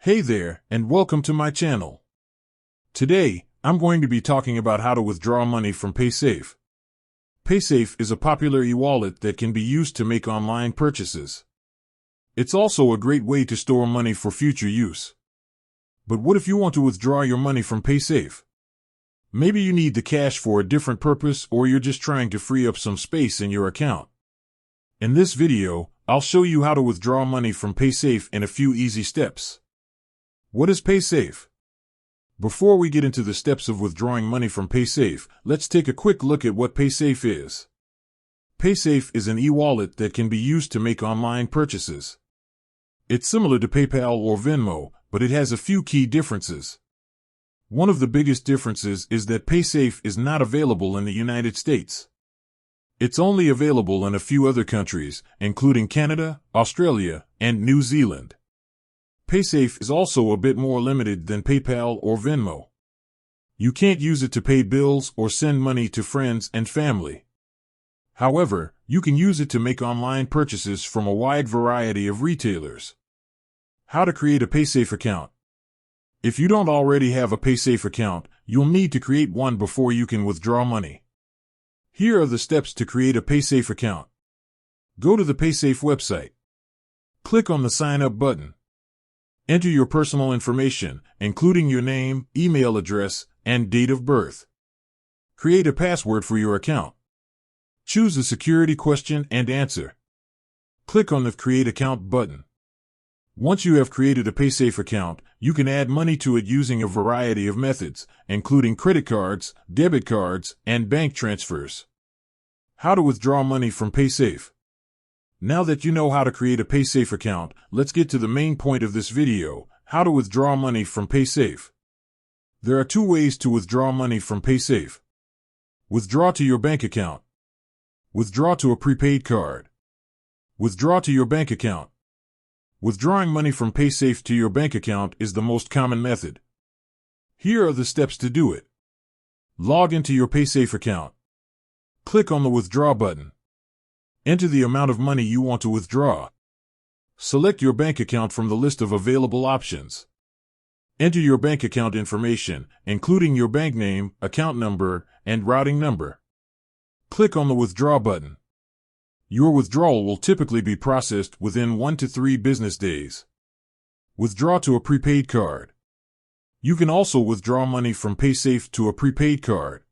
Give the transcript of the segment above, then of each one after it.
Hey there, and welcome to my channel. Today, I'm going to be talking about how to withdraw money from paysafe. Paysafe is a popular e-wallet that can be used to make online purchases. It's also a great way to store money for future use. But what if you want to withdraw your money from paysafe? Maybe you need the cash for a different purpose, or you're just trying to free up some space in your account. In this video, I'll show you how to withdraw money from paysafe in a few easy steps. What is paysafe? Before we get into the steps of withdrawing money from paysafe, let's take a quick look at what paysafe is. Paysafe is an e-wallet that can be used to make online purchases. It's similar to PayPal or Venmo, but it has a few key differences. One of the biggest differences is that paysafe is not available in the United States. It's only available in a few other countries, including Canada, Australia, and New Zealand. Paysafe is also a bit more limited than PayPal or Venmo. You can't use it to pay bills or send money to friends and family. However, you can use it to make online purchases from a wide variety of retailers. How to create a paysafe account? If you don't already have a paysafe account, you'll need to create one before you can withdraw money. Here are the steps to create a paysafe account. Go to the paysafe website. Click on the Sign Up button. Enter your personal information, including your name, email address, and date of birth. Create a password for your account. Choose a security question and answer. Click on the Create Account button. Once you have created a paysafe account, you can add money to it using a variety of methods, including credit cards, debit cards, and bank transfers. How to withdraw money from paysafe? Now that you know how to create a paysafe account, let's get to the main point of this video: how to withdraw money from paysafe. There are two ways to withdraw money from paysafe. Withdraw to your bank account. Withdraw to a prepaid card. Withdraw to your bank account. Withdrawing money from paysafe to your bank account is the most common method. Here are the steps to do it. Log into your paysafe account. Click on the Withdraw button. Enter the amount of money you want to withdraw. Select your bank account from the list of available options. Enter your bank account information, including your bank name, account number, and routing number. Click on the Withdraw button. Your withdrawal will typically be processed within 1 to 3 business days. Withdraw to a prepaid card. You can also withdraw money from paysafe to a prepaid card.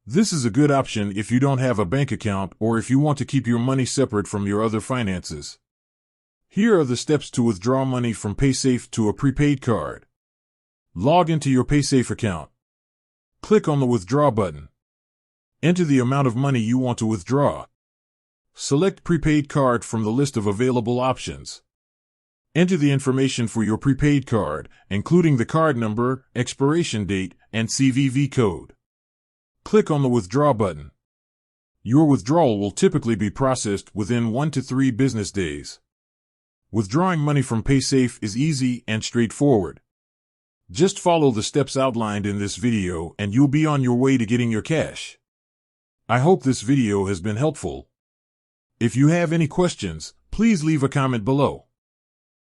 This is a good option if you don't have a bank account or if you want to keep your money separate from your other finances. Here are the steps to withdraw money from paysafe to a prepaid card. Log into your paysafe account. Click on the Withdraw button. Enter the amount of money you want to withdraw. Select Prepaid Card from the list of available options. Enter the information for your prepaid card, including the card number, expiration date, and CVV code. Click on the Withdraw button. Your withdrawal will typically be processed within 1 to 3 business days. Withdrawing money from paysafe is easy and straightforward. Just follow the steps outlined in this video and you'll be on your way to getting your cash. I hope this video has been helpful. If you have any questions, please leave a comment below.